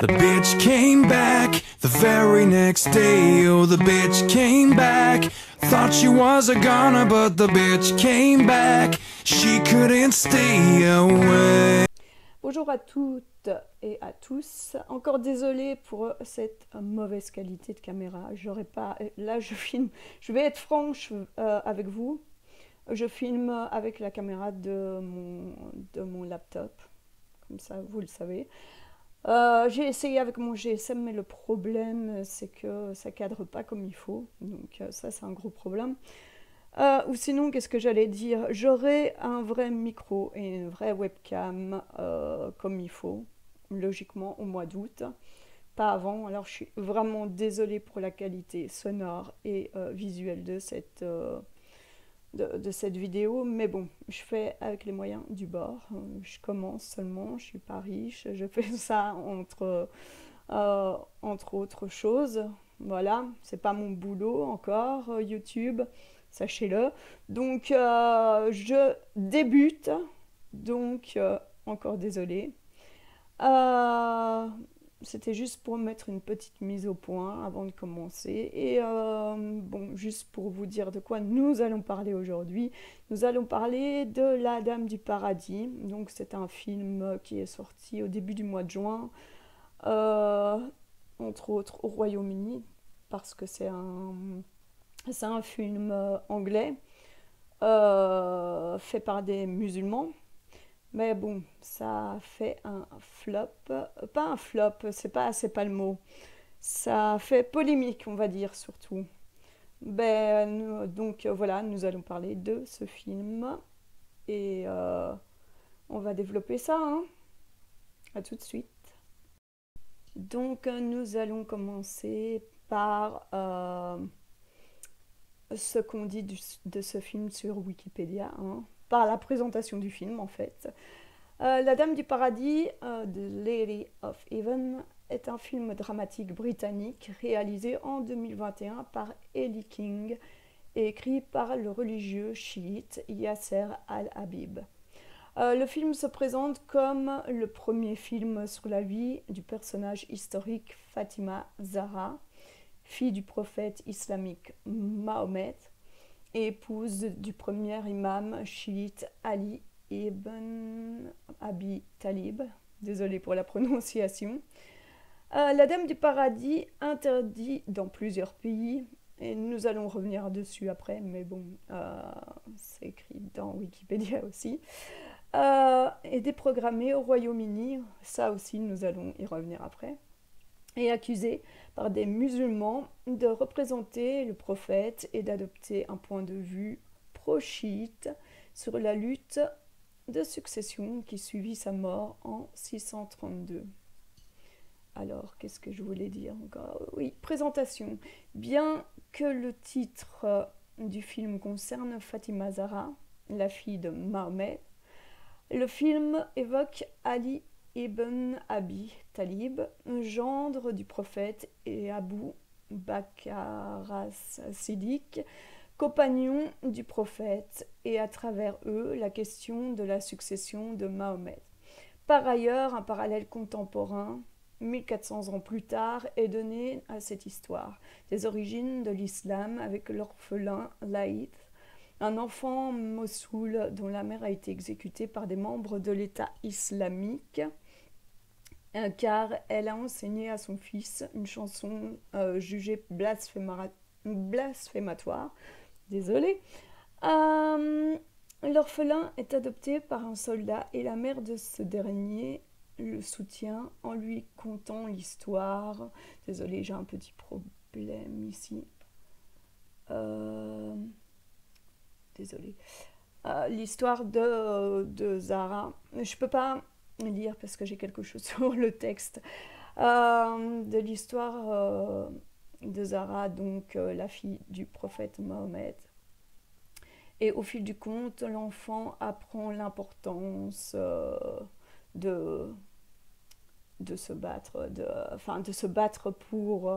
The bitch came back the very next day. Oh, the bitch came back. Thought she was a goner, but the bitch came back. She couldn't stay away. Bonjour à toutes et à tous. Encore désolée pour cette mauvaise qualité de caméra. J'aurais pas. Là, je filme. Je vais être franche avec vous. Je filme avec la caméra de mon laptop. Comme ça, vous le savez. J'ai essayé avec mon GSM, mais le problème, c'est que ça cadre pas comme il faut. Donc ça, c'est un gros problème. Ou sinon, qu'est-ce que j'allais dire? J'aurai un vrai micro et une vraie webcam comme il faut, logiquement, au mois d'août. Pas avant. Alors, je suis vraiment désolée pour la qualité sonore et visuelle de cette vidéo, mais bon, je fais avec les moyens du bord. Je commence seulement, je suis pas riche, je fais ça entre autres choses. Voilà, c'est pas mon boulot encore, YouTube, sachez-le. Donc, je débute, donc encore désolée. C'était juste pour mettre une petite mise au point avant de commencer. Et bon, juste pour vous dire de quoi nous allons parler aujourd'hui. Nous allons parler de La Dame du Paradis. Donc c'est un film qui est sorti au début du mois de juin, entre autres au Royaume-Uni, parce que c'est un film anglais fait par des musulmans. Mais bon, ça a fait un flop. Pas un flop, c'est pas le mot. Ça a fait polémique, on va dire, surtout. Donc voilà, nous allons parler de ce film. Et on va développer ça, hein. À tout de suite. Donc nous allons commencer par ce qu'on dit de ce film sur Wikipédia, hein. Par la présentation du film, en fait. La Dame du Paradis, The Lady of Heaven, est un film dramatique britannique réalisé en 2021 par Ellie King et écrit par le religieux chiite Yasser Al-Habib. Le film se présente comme le premier film sur la vie du personnage historique Fatima Zahra, fille du prophète islamique Mahomet et épouse du premier imam chiite Ali ibn Abi Talib. Désolée pour la prononciation. La Dame du Paradis, interdit dans plusieurs pays, et nous allons revenir dessus après, mais bon, c'est écrit dans Wikipédia aussi, est déprogrammée au Royaume-Uni, ça aussi nous allons y revenir après, et accusée par des musulmans de représenter le prophète et d'adopter un point de vue pro-chiite sur la lutte de succession qui suivit sa mort en 632. Alors, qu'est-ce que je voulais dire encore? Oui, présentation. Bien que le titre du film concerne Fatima Zahra, la fille de Mahomet, le film évoque Ali ibn Abi Talib, gendre du prophète, et Abu Bakr as-Siddiq, compagnon du prophète, et à travers eux la question de la succession de Mahomet. Par ailleurs, un parallèle contemporain, 1400 ans plus tard, est donné à cette histoire, des origines de l'islam avec l'orphelin Laïth, un enfant Mossoul dont la mère a été exécutée par des membres de l'État islamique car elle a enseigné à son fils une chanson jugée blasphématoire. Désolée. L'orphelin est adopté par un soldat et la mère de ce dernier le soutient en lui contant l'histoire. Désolée, j'ai un petit problème ici. Désolée. L'histoire de Zahra. Je peux pas lire parce que j'ai quelque chose sur le texte. De l'histoire de Zahra, donc la fille du prophète Mahomet. Et au fil du conte, l'enfant apprend l'importance de se battre, de se battre pour,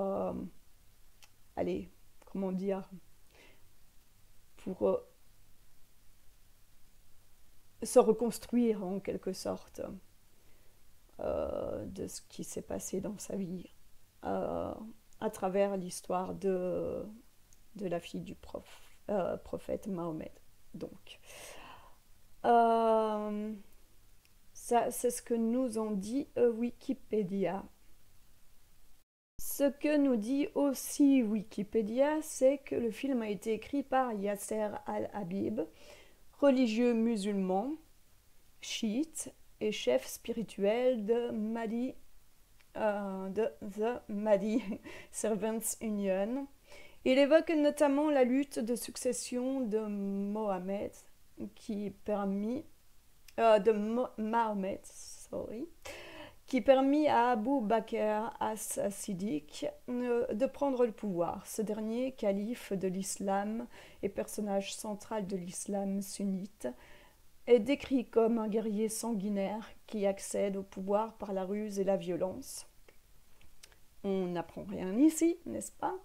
allez, comment dire, pour se reconstruire en quelque sorte. de ce qui s'est passé dans sa vie à travers l'histoire de la fille du prophète Mahomet. Donc, ça, c'est ce que nous en dit Wikipédia. Ce que nous dit aussi Wikipédia, c'est que le film a été écrit par Yasser Al-Habib, religieux musulman, chiite et chef spirituel de The Mahdi Servants Union. Il évoque notamment la lutte de succession de Mahomet qui permit à Abu Bakr as-Siddiq de prendre le pouvoir. Ce dernier, calife de l'islam et personnage central de l'islam sunnite, est décrit comme un guerrier sanguinaire qui accède au pouvoir par la ruse et la violence. On n'apprend rien ici, n'est-ce pas?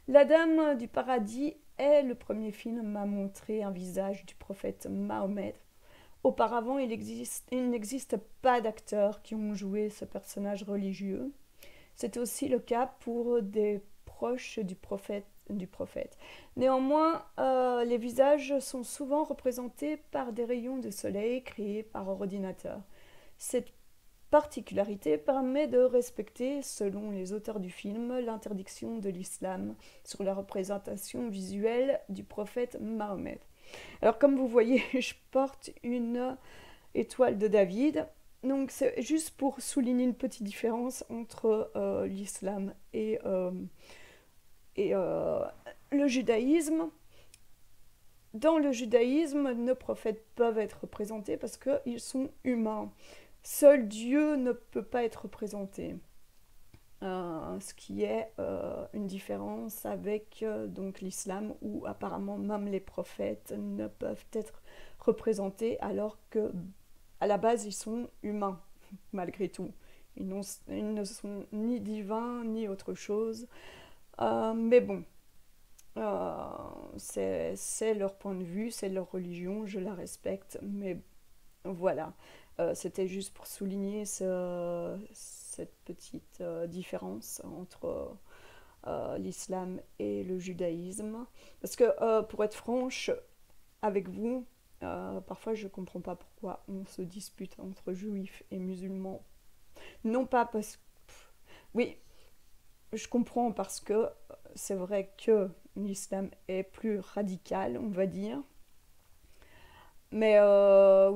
La Dame du Paradis est le premier film à montrer un visage du prophète Mahomet. Auparavant, il n'existe pas d'acteurs qui ont joué ce personnage religieux. C'est aussi le cas pour des proches du prophète. Néanmoins, les visages sont souvent représentés par des rayons de soleil créés par ordinateur. Cette particularité permet de respecter, selon les auteurs du film, l'interdiction de l'islam sur la représentation visuelle du prophète Mahomet. Alors comme vous voyez, je porte une étoile de David. Donc c'est juste pour souligner une petite différence entre l'islam et le judaïsme. Dans le judaïsme, nos prophètes peuvent être représentés parce qu'ils sont humains. Seul Dieu ne peut pas être représenté. Ce qui est une différence avec donc l'islam où apparemment même les prophètes ne peuvent être représentés alors que à la base ils sont humains malgré tout. Ils ne sont ni divins ni autre chose. Mais bon, c'est leur point de vue, c'est leur religion, je la respecte, mais voilà. C'était juste pour souligner cette petite différence entre l'islam et le judaïsme. Parce que, pour être franche avec vous, parfois je ne comprends pas pourquoi on se dispute entre juifs et musulmans. Non pas parce que... Oui, je comprends parce que c'est vrai que l'islam est plus radical, on va dire. Mais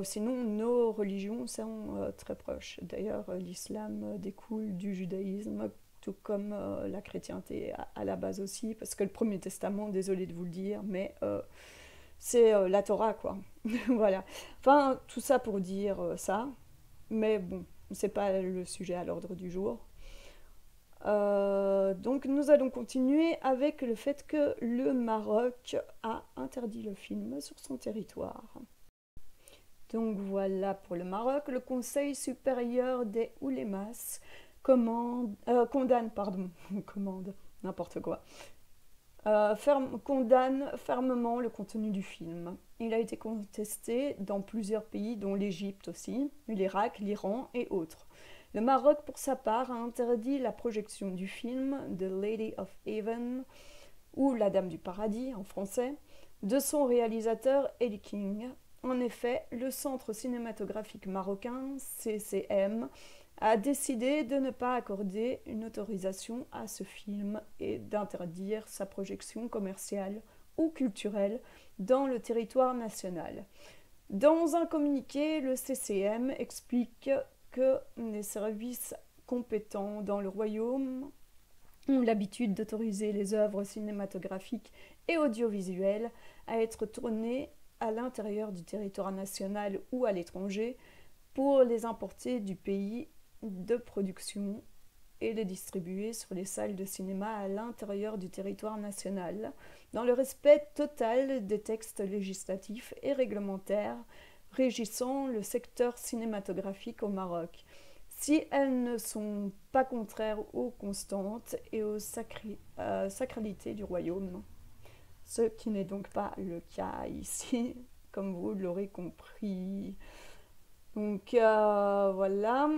sinon, nos religions sont très proches. D'ailleurs, l'islam découle du judaïsme, tout comme la chrétienté à la base aussi, parce que le Premier Testament, désolé de vous le dire, mais c'est la Torah, quoi. Voilà. Enfin, tout ça pour dire ça, mais bon, c'est pas le sujet à l'ordre du jour. Donc nous allons continuer avec le fait que le Maroc a interdit le film sur son territoire. Donc voilà pour le Maroc, le Conseil supérieur des oulémas condamne fermement le contenu du film. Il a été contesté dans plusieurs pays, dont l'Égypte aussi, l'Irak, l'Iran et autres. Le Maroc, pour sa part, a interdit la projection du film The Lady of Heaven, ou La Dame du Paradis en français, de son réalisateur Eli King. En effet, le Centre cinématographique marocain, CCM, a décidé de ne pas accorder une autorisation à ce film et d'interdire sa projection commerciale ou culturelle dans le territoire national. Dans un communiqué, le CCM explique que les services compétents dans le royaume ont l'habitude d'autoriser les œuvres cinématographiques et audiovisuelles à être tournées à l'intérieur du territoire national ou à l'étranger pour les importer du pays de production et les distribuer sur les salles de cinéma à l'intérieur du territoire national, dans le respect total des textes législatifs et réglementaires régissant le secteur cinématographique au Maroc, si elles ne sont pas contraires aux constantes et aux sacralités du royaume. Ce qui n'est donc pas le cas ici, comme vous l'aurez compris. Donc voilà,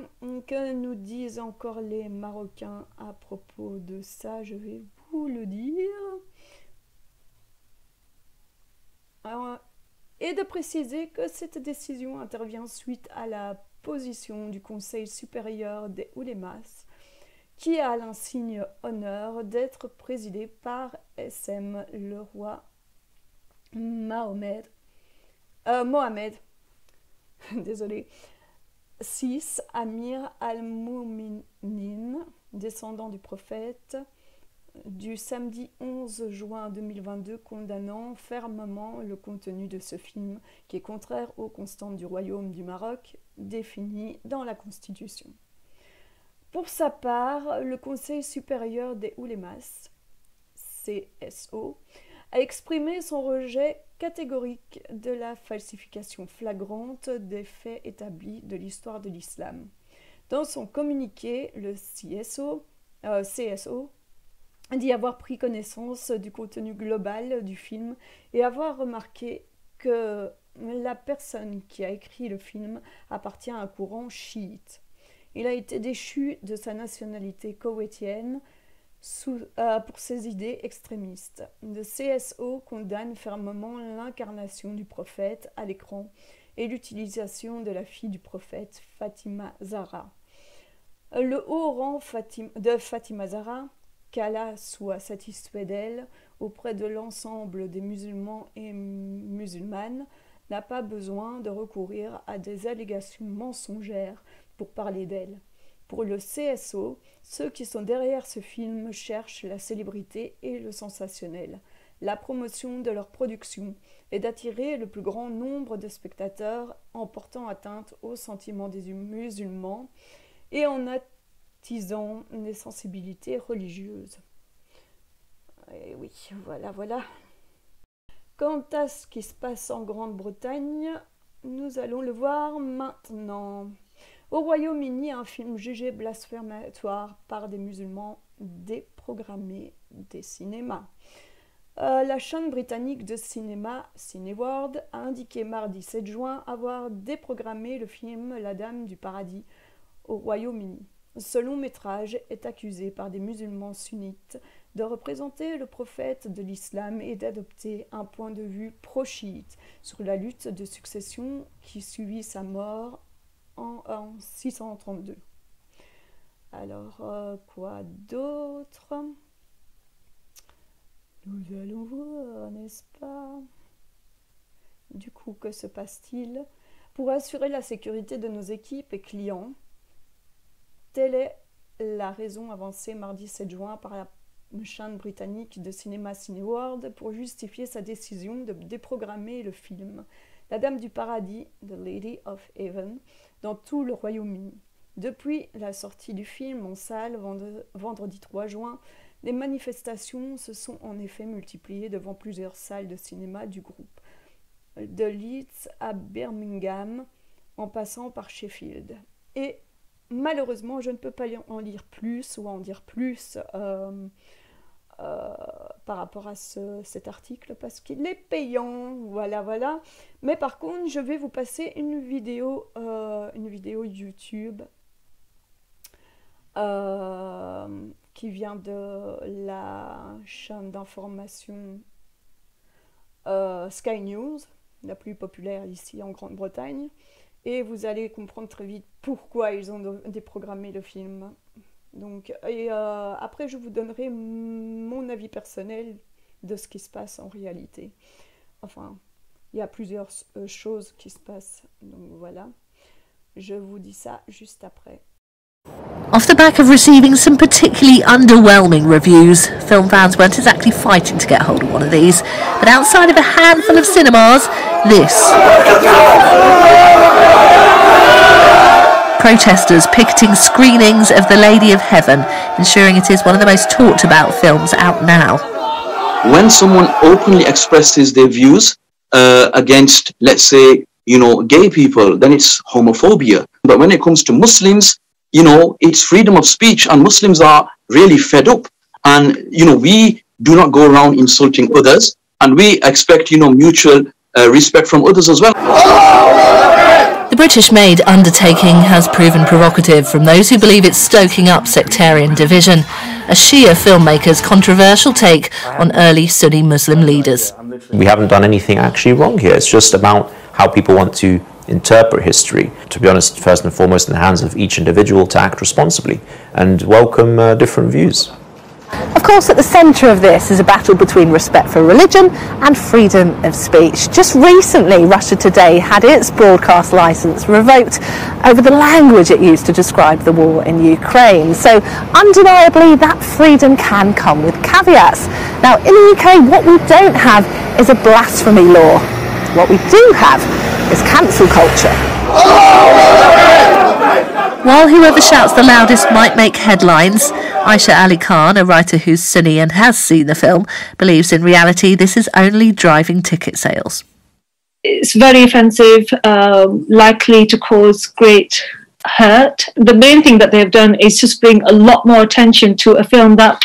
que nous disent encore les Marocains à propos de ça, je vais vous le dire. Et de préciser que cette décision intervient suite à la position du Conseil supérieur des oulémas, qui a l'insigne honneur d'être présidé par SM, le roi Mohamed, désolé, VI, Amir al-Mouminin, descendant du prophète, du samedi 11 juin 2022, condamnant fermement le contenu de ce film qui est contraire aux constantes du Royaume du Maroc définies dans la Constitution. Pour sa part, le Conseil supérieur des oulémas, CSO, a exprimé son rejet catégorique de la falsification flagrante des faits établis de l'histoire de l'islam. Dans son communiqué, le CSO dit avoir pris connaissance du contenu global du film et avoir remarqué que la personne qui a écrit le film appartient à un courant chiite. Il a été déchu de sa nationalité koweïtienne pour ses idées extrémistes. Le CSO condamne fermement l'incarnation du prophète à l'écran et l'utilisation de la fille du prophète, Fatima Zahra. Le haut rang de Fatima Zahra, qu'Allah soit satisfait d'elle auprès de l'ensemble des musulmans et musulmanes, n'a pas besoin de recourir à des allégations mensongères pour parler d'elle. Pour le CSO, ceux qui sont derrière ce film cherchent la célébrité et le sensationnel, la promotion de leur production et d'attirer le plus grand nombre de spectateurs en portant atteinte aux sentiments des musulmans et en attisant les sensibilités religieuses. Et oui, voilà. Quant à ce qui se passe en Grande-Bretagne, nous allons le voir maintenant. Au Royaume-Uni, un film jugé blasphématoire par des musulmans déprogrammé des cinémas. La chaîne britannique de cinéma Cineworld a indiqué mardi 7 juin avoir déprogrammé le film La Dame du Paradis au Royaume-Uni. Ce long métrage est accusé par des musulmans sunnites de représenter le prophète de l'islam et d'adopter un point de vue pro-chiite sur la lutte de succession qui suivit sa mort en 632. Alors, quoi d'autre? Nous allons voir, n'est-ce pas? Du coup, que se passe-t-il? Pour assurer la sécurité de nos équipes et clients, telle est la raison avancée mardi 7 juin par la chaîne britannique de cinéma Cineworld pour justifier sa décision de déprogrammer le film La Dame du Paradis, The Lady of Heaven, dans tout le Royaume-Uni. Depuis la sortie du film en salle vendredi 3 juin, les manifestations se sont en effet multipliées devant plusieurs salles de cinéma du groupe, de Leeds à Birmingham, en passant par Sheffield. Et malheureusement, je ne peux pas en lire plus ou en dire plus par rapport à cet article parce qu'il est payant, voilà. Mais par contre, je vais vous passer une vidéo YouTube qui vient de la chaîne d'information Sky News, la plus populaire ici en Grande-Bretagne. Et vous allez comprendre très vite pourquoi ils ont déprogrammé le film. Donc, après, je vous donnerai mon avis personnel de ce qui se passe en réalité. Enfin, il y a plusieurs choses qui se passent. Donc voilà, je vous dis ça juste après. Off the back of receiving some particularly underwhelming reviews, film fans weren't exactly fighting to get hold of one of these. But outside of a handful of cinemas, this. Protesters picketing screenings of The Lady of Heaven, ensuring it is one of the most talked about films out now. When someone openly expresses their views against, let's say, gay people, then it's homophobia. But when it comes to Muslims, it's freedom of speech, and Muslims are really fed up. And, we do not go around insulting others, and we expect, mutual respect from others as well. The British-made undertaking has proven provocative from those who believe it's stoking up sectarian division. A Shia filmmaker's controversial take on early Sunni Muslim leaders. We haven't done anything actually wrong here. It's just about how people want to interpret history. To be honest, first and foremost in the hands of each individual to act responsibly and welcome different views. Of course, at the centre of this is a battle between respect for religion and freedom of speech. Just recently, Russia Today had its broadcast licence revoked over the language it used to describe the war in Ukraine. So, undeniably, that freedom can come with caveats. Now, in the UK, what we don't have is a blasphemy law. What we do have is cancel culture. While whoever shouts the loudest might make headlines, Aisha Ali Khan, a writer who's Sunni and has seen the film, believes in reality this is only driving ticket sales. It's very offensive, likely to cause great hurt. The main thing that they've done is just bring a lot more attention to a film that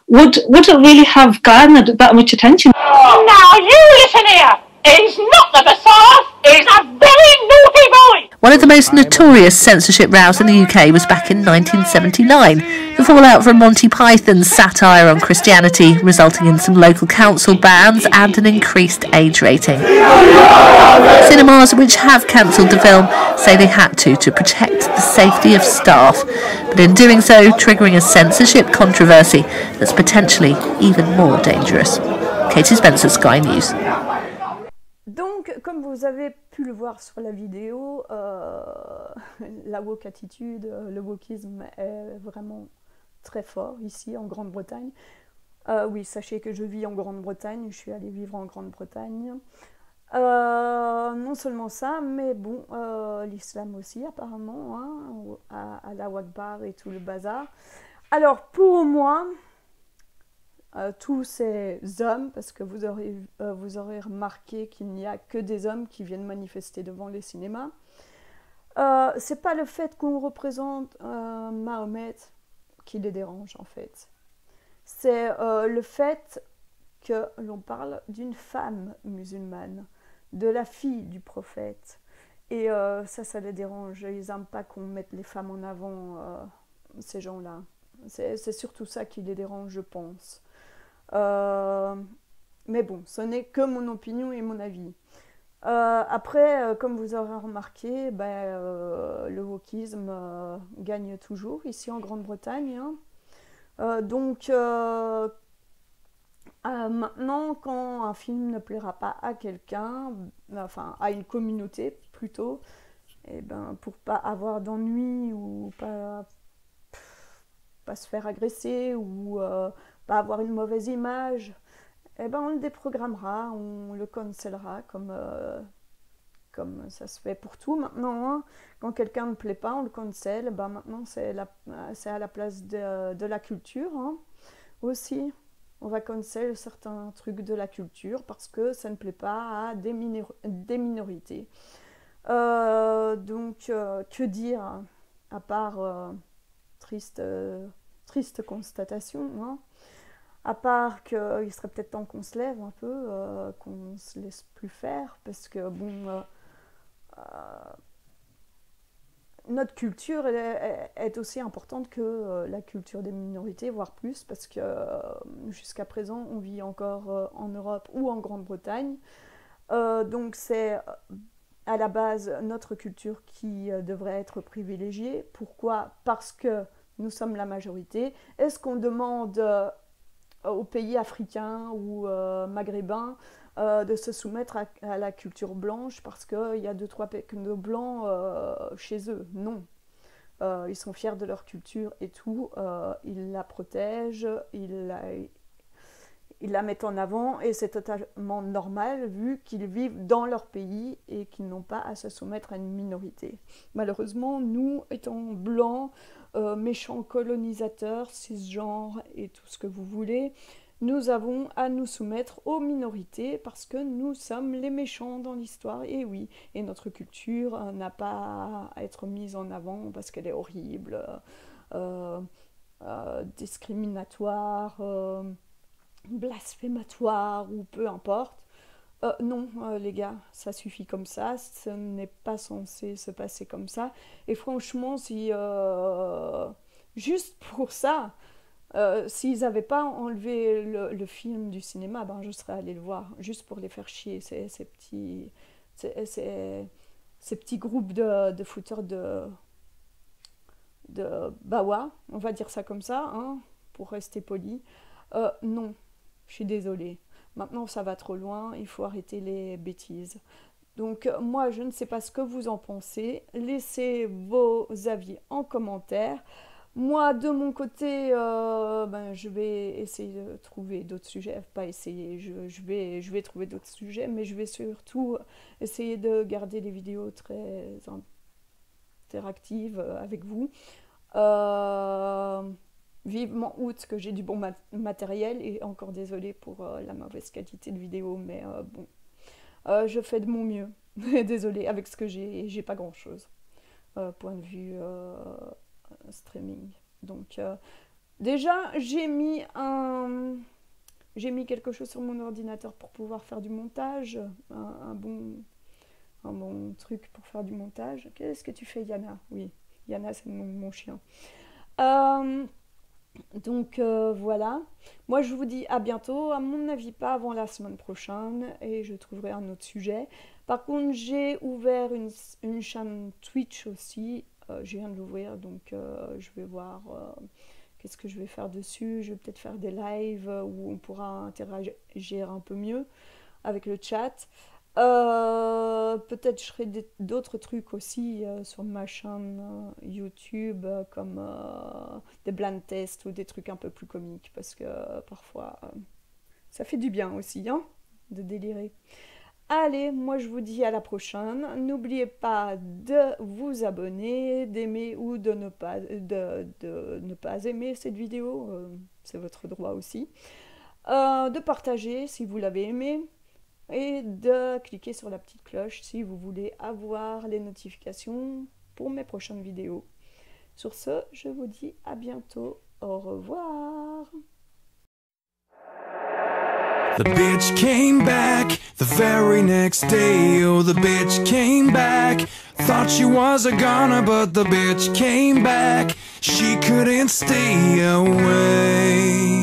wouldn't really have garnered that much attention. Now you listen here! He's not the Messiah, he's a very naughty boy! One of the most notorious censorship rows in the UK was back in 1979. The fallout from Monty Python's satire on Christianity, resulting in some local council bans and an increased age rating. Cinemas which have cancelled the film say they had to protect the safety of staff, but in doing so, triggering a censorship controversy that's potentially even more dangerous. Katie Spencer, Sky News. Donc, comme vous avez pu le voir sur la vidéo, la woke attitude, le wokisme est vraiment très fort ici en Grande-Bretagne. Oui, sachez que je vis en Grande-Bretagne, je suis allée vivre en Grande-Bretagne. Non seulement ça, mais bon, l'islam aussi apparemment, hein, Allah Akbar et tout le bazar. Alors pour moi, tous ces hommes, parce que vous aurez remarqué qu'il n'y a que des hommes qui viennent manifester devant les cinémas, c'est pas le fait qu'on représente Mahomet qui les dérange en fait. C'est le fait que l'on parle d'une femme musulmane, de la fille du prophète. Et ça les dérange. Ils n'aiment pas qu'on mette les femmes en avant, ces gens-là. C'est surtout ça qui les dérange, je pense. Mais bon, ce n'est que mon opinion et mon avis. Après, comme vous aurez remarqué, le wokisme gagne toujours ici en Grande-Bretagne. Hein. Donc, maintenant, quand un film ne plaira pas à quelqu'un, enfin à une communauté plutôt, et pour pas avoir d'ennui ou pas se faire agresser ou pas avoir une mauvaise image, on le déprogrammera, on le cancellera comme ça se fait pour tout maintenant. Hein. Quand quelqu'un ne plaît pas, on le cancelle. Maintenant c'est à la place de la culture, hein, aussi. On va cancel certains trucs de la culture parce que ça ne plaît pas à des minorités. Donc, que dire, à part triste constatation, hein, à part qu'il serait peut-être temps qu'on se lève un peu, qu'on se laisse plus faire, parce que bon, notre culture est aussi importante que la culture des minorités, voire plus, parce que jusqu'à présent, on vit encore en Europe ou en Grande-Bretagne. Donc c'est à la base notre culture qui devrait être privilégiée. Pourquoi? Parce que nous sommes la majorité. Est-ce qu'on demande aux pays africains ou maghrébins de se soumettre à la culture blanche parce qu'il y a 2-3 de blancs chez eux? Non. Ils sont fiers de leur culture et tout. Ils la protègent, ils la mettent en avant et c'est totalement normal vu qu'ils vivent dans leur pays et qu'ils n'ont pas à se soumettre à une minorité. Malheureusement, nous, étant blancs, méchants colonisateurs, cisgenres et tout ce que vous voulez, nous avons à nous soumettre aux minorités parce que nous sommes les méchants dans l'histoire. Et oui, et notre culture n'a pas à être mise en avant parce qu'elle est horrible, discriminatoire, blasphématoire ou peu importe. Non, les gars, ça suffit comme ça, ce n'est pas censé se passer comme ça. Et franchement, si juste pour ça, s'ils n'avaient pas enlevé le film du cinéma, ben je serais allée le voir, juste pour les faire chier, ces petits groupes de footeurs de Bawa, on va dire ça comme ça, hein, pour rester poli. Non, je suis désolée. Maintenant, ça va trop loin, il faut arrêter les bêtises. Donc, moi, je ne sais pas ce que vous en pensez. Laissez vos avis en commentaire. Moi, de mon côté, je vais essayer de trouver d'autres sujets. Pas essayer, je vais trouver d'autres sujets, mais je vais surtout essayer de garder les vidéos très interactives avec vous. Vivement août que j'ai du bon matériel et encore désolée pour la mauvaise qualité de vidéo, mais bon, je fais de mon mieux. Désolée, avec ce que j'ai pas grand chose point de vue streaming. Donc déjà j'ai mis quelque chose sur mon ordinateur pour pouvoir faire du montage, un bon truc pour faire du montage. Qu'est-ce que tu fais, Yana? Oui, Yana, c'est mon chien. Donc voilà, moi je vous dis à bientôt, à mon avis pas avant la semaine prochaine et je trouverai un autre sujet. Par contre j'ai ouvert une chaîne Twitch aussi, je viens de l'ouvrir, donc je vais voir qu'est-ce que je vais faire dessus. Je vais peut-être faire des lives où on pourra interagir un peu mieux avec le chat. Peut-être je ferai d'autres trucs aussi sur ma chaîne YouTube comme des blind tests ou des trucs un peu plus comiques parce que parfois ça fait du bien aussi hein, de délirer. Allez, moi je vous dis à la prochaine. N'oubliez pas de vous abonner, d'aimer ou de ne pas aimer cette vidéo, c'est votre droit aussi. De partager si vous l'avez aimé. Et de cliquer sur la petite cloche si vous voulez avoir les notifications pour mes prochaines vidéos. Sur ce, je vous dis à bientôt. Au revoir. The bitch came back the very next day. Oh, the bitch came back. Thought she was a goner, but the bitch came back. She couldn't stay away.